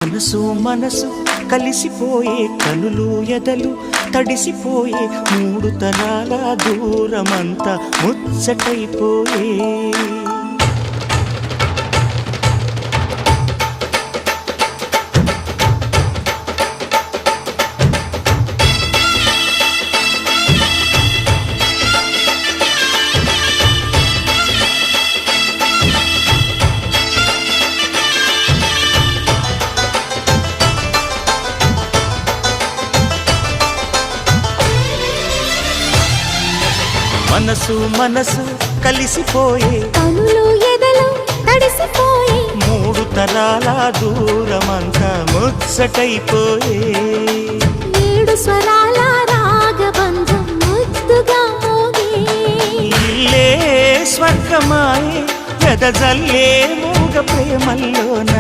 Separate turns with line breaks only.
మనసు మనసు కలిసిపోయే కనులు ఎదలు తడిసిపోయే మూడు తరాల దూరమంతా ముచ్చటైపోయే మనసు మనసు కలిసిపోయే
కనులు ఎదలు తడిసిపోయే
మూడు తరాల దూరమంతా ముచ్చటైపోయే
ఏడు స్వరాల రాగబంధం ముద్దుగా మోగే
ఇల్లే స్వర్గమాయే ఎదజల్లే మూగ ప్రేమల్లోన